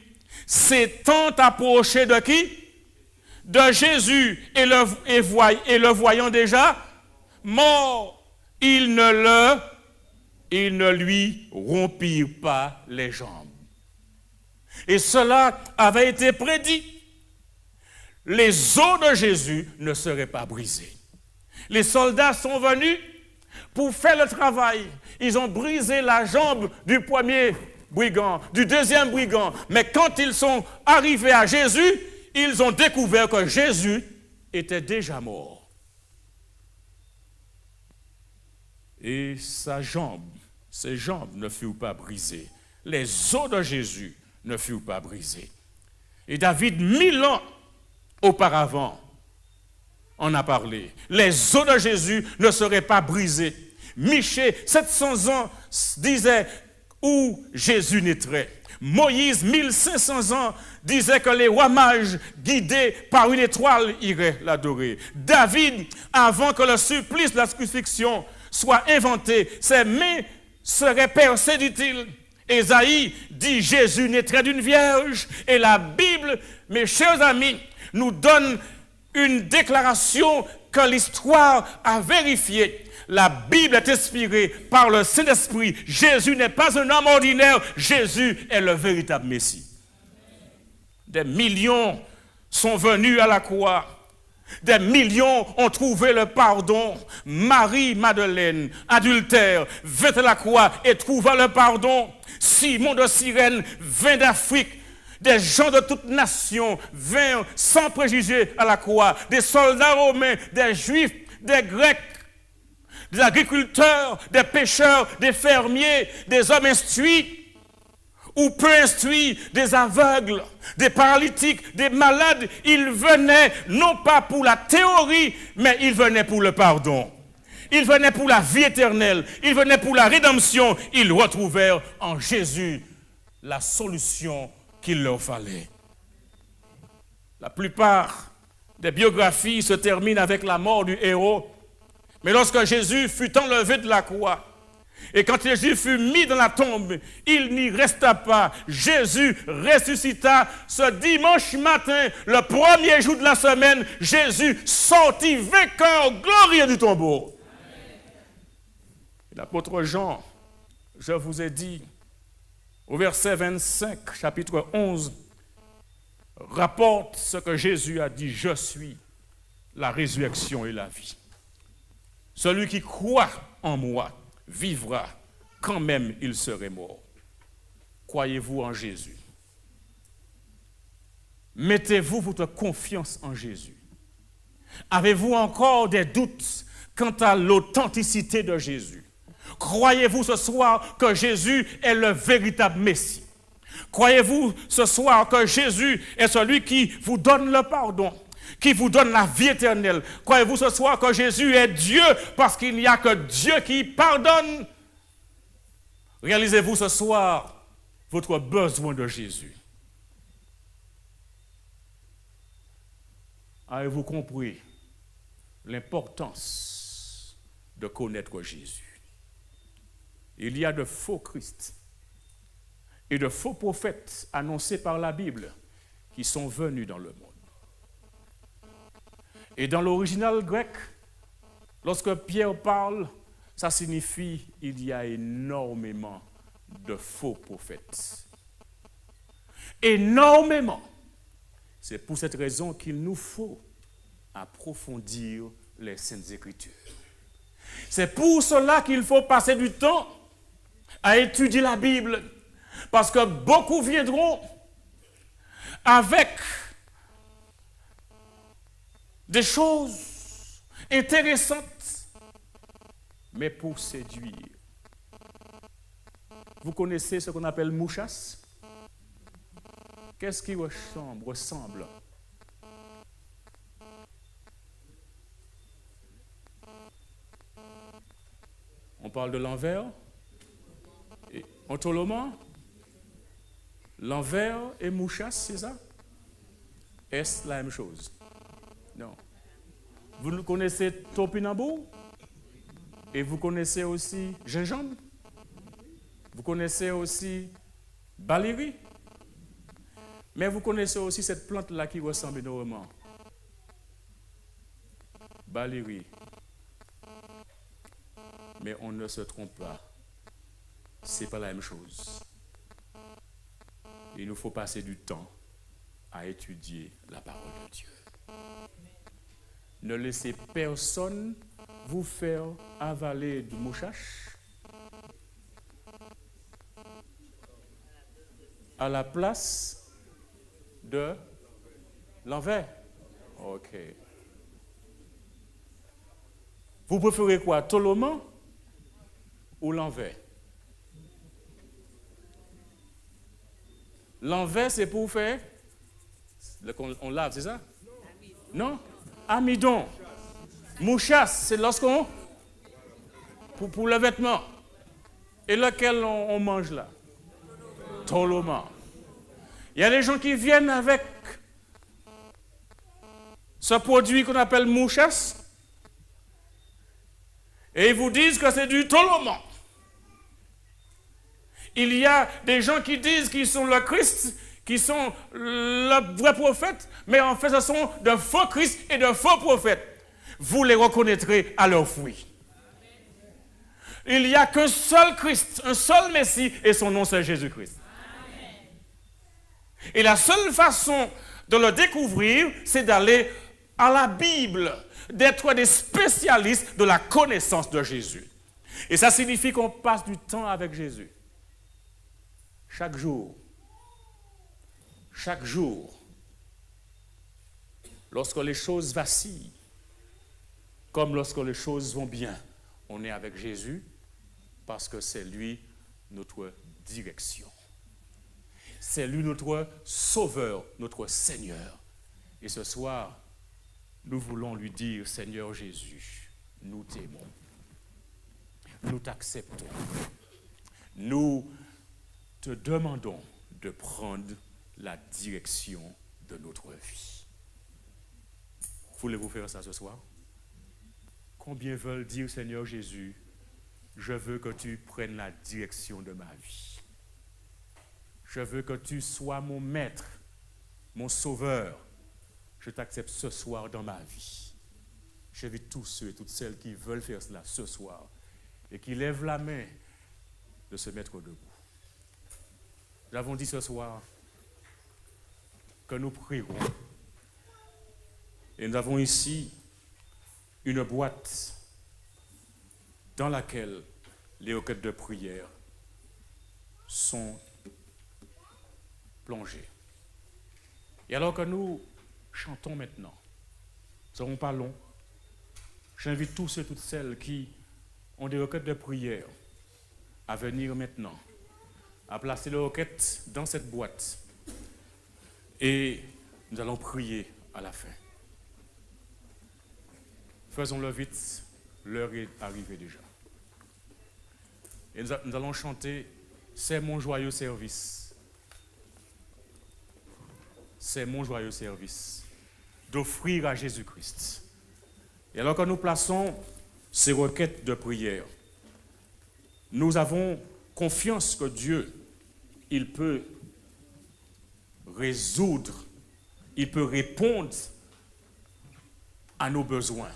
S'étant approché de qui? De Jésus, et le voyant déjà mort, ils ne lui rompirent pas les jambes. Et cela avait été prédit. Les os de Jésus ne seraient pas brisés. Les soldats sont venus pour faire le travail. Ils ont brisé la jambe du premier brigand, du deuxième brigand. Mais quand ils sont arrivés à Jésus, ils ont découvert que Jésus était déjà mort. Et ses jambes ne furent pas brisées. Les os de Jésus ne furent pas brisés. Et David, 1000 ans auparavant, en a parlé. Les os de Jésus ne seraient pas brisés. Michée, 700 ans, disait où Jésus naîtrait. Moïse, 1500 ans, disait que les rois mages, guidés par une étoile, iraient l'adorer. David, avant que le supplice de la crucifixion soit inventé, ses mains seraient percées, dit-il. Ésaïe dit Jésus naîtrait d'une vierge. Et la Bible, mes chers amis, nous donne une déclaration que l'histoire a vérifiée. La Bible est inspirée par le Saint-Esprit. Jésus n'est pas un homme ordinaire. Jésus est le véritable Messie. Des millions sont venus à la croix. Des millions ont trouvé le pardon. Marie-Madeleine, adultère, vint à la croix et trouva le pardon. Simon de Cyrène vint d'Afrique. Des gens de toutes nations vinrent sans préjugés à la croix. Des soldats romains, des juifs, des grecs, des agriculteurs, des pêcheurs, des fermiers, des hommes instruits ou peu instruits, des aveugles, des paralytiques, des malades. Ils venaient non pas pour la théorie, mais ils venaient pour le pardon. Ils venaient pour la vie éternelle. Ils venaient pour la rédemption. Ils retrouvèrent en Jésus la solution qu'il leur fallait. La plupart des biographies se terminent avec la mort du héros. Mais lorsque Jésus fut enlevé de la croix, et quand Jésus fut mis dans la tombe, il n'y resta pas. Jésus ressuscita ce dimanche matin, le premier jour de la semaine. Jésus sortit vainqueur, glorieux du tombeau. L'apôtre Jean, je vous ai dit, au verset 25, chapitre 11, rapporte ce que Jésus a dit, « Je suis la résurrection et la vie. Celui qui croit en moi vivra quand même il serait mort. » Croyez-vous en Jésus? Mettez-vous votre confiance en Jésus? Avez-vous encore des doutes quant à l'authenticité de Jésus? Croyez-vous ce soir que Jésus est le véritable Messie? Croyez-vous ce soir que Jésus est celui qui vous donne le pardon, qui vous donne la vie éternelle? Croyez-vous ce soir que Jésus est Dieu parce qu'il n'y a que Dieu qui pardonne? Réalisez-vous ce soir votre besoin de Jésus? Avez-vous compris l'importance de connaître Jésus? Il y a de faux Christ et de faux prophètes annoncés par la Bible qui sont venus dans le monde. Et dans l'original grec, lorsque Pierre parle, ça signifie qu'il y a énormément de faux prophètes. Énormément. C'est pour cette raison qu'il nous faut approfondir les Saintes Écritures. C'est pour cela qu'il faut passer du temps à étudier la Bible. Parce que beaucoup viendront avec des choses intéressantes, mais pour séduire. Vous connaissez ce qu'on appelle mouchas? Qu'est-ce qui ressemble? On parle de l'envers, et Ontoloma. L'envers et mouchas, c'est ça? Est-ce la même chose? Non. Vous connaissez topinambou? Et vous connaissez aussi gingembre? Vous connaissez aussi balérie? Mais vous connaissez aussi cette plante-là qui ressemble énormément. Balérie. Mais on ne se trompe pas. Ce n'est pas la même chose. Il nous faut passer du temps à étudier la parole de Dieu. Ne laissez personne vous faire avaler du mouchache à la place de l'envers. Ok. Vous préférez quoi, Toloma ou l'envers? L'envers, c'est pour faire. On lave, c'est ça? Non? Amidon. Mouchasse, c'est lorsqu'on. Pour le vêtement. Et lequel on mange là? Toloma. Il y a des gens qui viennent avec ce produit qu'on appelle mouchasse. Et ils vous disent que c'est du Toloma. Il y a des gens qui disent qu'ils sont le Christ, qui sont le vrai prophète, mais en fait ce sont de faux Christ et de faux prophètes. Vous les reconnaîtrez à leurs fruits. Il n'y a qu'un seul Christ, un seul Messie, et son nom c'est Jésus-Christ. Et la seule façon de le découvrir, c'est d'aller à la Bible, d'être des spécialistes de la connaissance de Jésus. Et ça signifie qu'on passe du temps avec Jésus. Chaque jour, lorsque les choses vacillent, comme lorsque les choses vont bien, on est avec Jésus parce que c'est lui notre direction. C'est lui notre sauveur, notre Seigneur. Et ce soir, nous voulons lui dire, Seigneur Jésus, nous t'aimons, nous t'acceptons, nous te demandons de prendre la direction de notre vie. Voulez-vous faire ça ce soir? Combien veulent dire, Seigneur Jésus, je veux que tu prennes la direction de ma vie. Je veux que tu sois mon maître, mon sauveur. Je t'accepte ce soir dans ma vie. J'invite tous ceux et toutes celles qui veulent faire cela ce soir et qui lèvent la main de se mettre debout. Nous avons dit ce soir que nous prierons. Et nous avons ici une boîte dans laquelle les requêtes de prière sont plongées. Et alors que nous chantons maintenant, nous ne serons pas longs. J'invite tous ceux et toutes celles qui ont des requêtes de prière à venir maintenant, à placer les requêtes dans cette boîte. Et nous allons prier à la fin. Faisons-le vite, l'heure est arrivée déjà. Et nous allons chanter « C'est mon joyeux service ». C'est mon joyeux service d'offrir à Jésus-Christ. Et alors que nous plaçons ces requêtes de prière, nous avons confiance que Dieu, il peut résoudre, il peut répondre à nos besoins.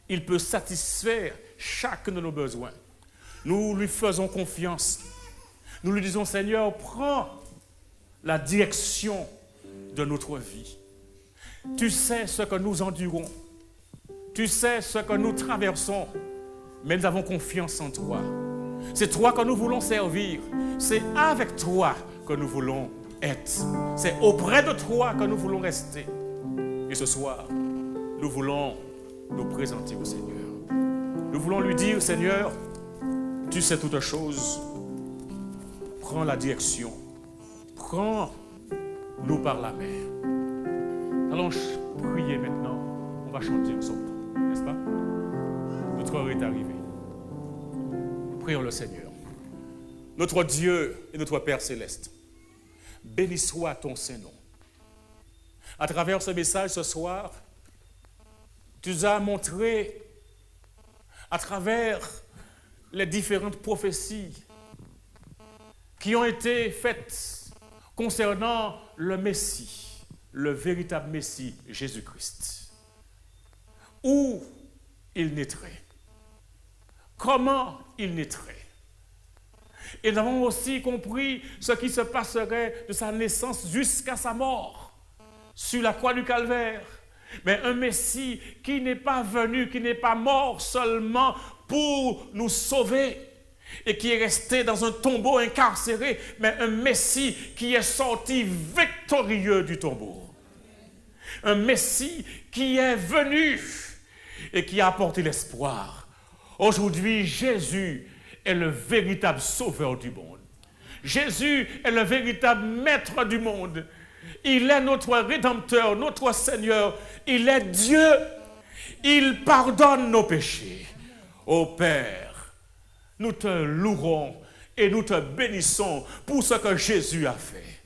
Il peut satisfaire chacun de nos besoins. Nous lui faisons confiance. Nous lui disons, Seigneur, prends la direction de notre vie. Tu sais ce que nous endurons. Tu sais ce que nous traversons. Mais nous avons confiance en toi. C'est toi que nous voulons servir. C'est avec toi que nous voulons être. C'est auprès de toi que nous voulons rester. Et ce soir, nous voulons nous présenter au Seigneur. Nous voulons lui dire, Seigneur, tu sais toutes choses. Prends la direction. Prends-nous par la main. Allons prier maintenant. On va chanter ensemble, n'est-ce pas? Notre heure est arrivée. Prions le Seigneur. Notre Dieu et notre Père céleste, béni soit ton Saint-Nom. À travers ce message ce soir, tu nous as montré, à travers les différentes prophéties qui ont été faites concernant le Messie, le véritable Messie, Jésus-Christ, où il naîtrait, comment il naîtrait. Et nous avons aussi compris ce qui se passerait de sa naissance jusqu'à sa mort sur la croix du Calvaire. Mais un Messie qui n'est pas venu, qui n'est pas mort seulement pour nous sauver et qui est resté dans un tombeau incarcéré, mais un Messie qui est sorti victorieux du tombeau. Un Messie qui est venu et qui a apporté l'espoir. Aujourd'hui, Jésus est le véritable sauveur du monde. Jésus est le véritable maître du monde. Il est notre Rédempteur, notre Seigneur. Il est Dieu. Il pardonne nos péchés. Ô Père, nous te louerons et nous te bénissons pour ce que Jésus a fait.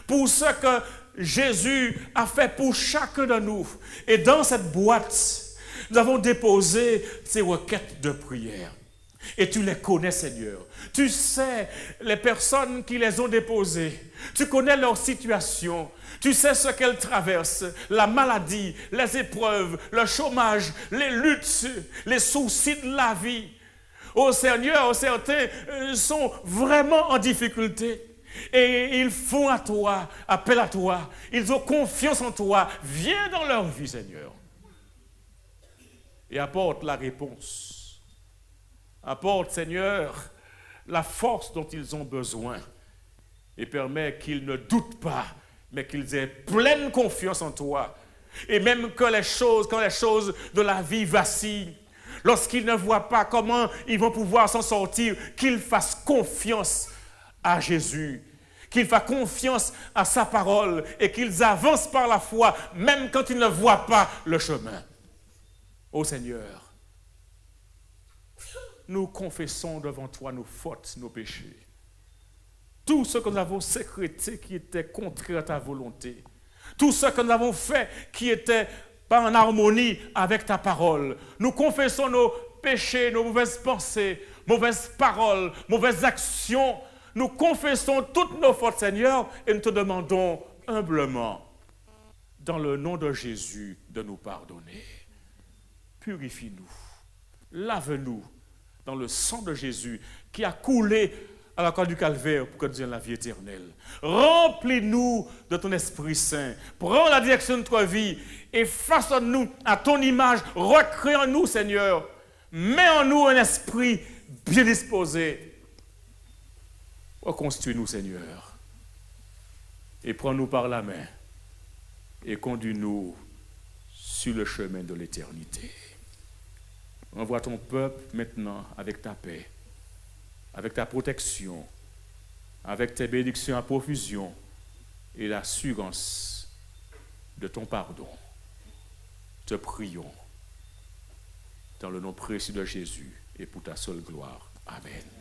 Pour ce que Jésus a fait pour chacun de nous. Et dans cette boîte, nous avons déposé ces requêtes de prière. Et tu les connais, Seigneur. Tu sais les personnes qui les ont déposées. Tu connais leur situation. Tu sais ce qu'elles traversent. La maladie, les épreuves, le chômage, les luttes, les soucis de la vie. Oh Seigneur, certains sont vraiment en difficulté. Et ils font à toi, appel à toi. Ils ont confiance en toi. Viens dans leur vie, Seigneur. Et apporte la réponse. Apporte, Seigneur, la force dont ils ont besoin et permets qu'ils ne doutent pas, mais qu'ils aient pleine confiance en toi. Et même quand les choses de la vie vacillent, lorsqu'ils ne voient pas comment ils vont pouvoir s'en sortir, qu'ils fassent confiance à Jésus, qu'ils fassent confiance à sa parole et qu'ils avancent par la foi, même quand ils ne voient pas le chemin. Ô Seigneur, nous confessons devant toi nos fautes, nos péchés. Tout ce que nous avons sécrété qui était contraire à ta volonté. Tout ce que nous avons fait qui était pas en harmonie avec ta parole. Nous confessons nos péchés, nos mauvaises pensées, mauvaises paroles, mauvaises actions. Nous confessons toutes nos fautes, Seigneur, et nous te demandons humblement, dans le nom de Jésus, de nous pardonner. Purifie-nous, lave-nous dans le sang de Jésus qui a coulé à la croix du Calvaire pour que nous ayons la vie éternelle. Remplis-nous de ton Esprit Saint. Prends la direction de ta vie et façonne-nous à ton image. Recrée en nous, Seigneur. Mets en nous un esprit bien disposé. Reconstruis-nous, Seigneur. Et prends-nous par la main et conduis-nous sur le chemin de l'éternité. Envoie ton peuple maintenant avec ta paix, avec ta protection, avec tes bénédictions à profusion et l'assurance de ton pardon. Te prions dans le nom précieux de Jésus et pour ta seule gloire. Amen.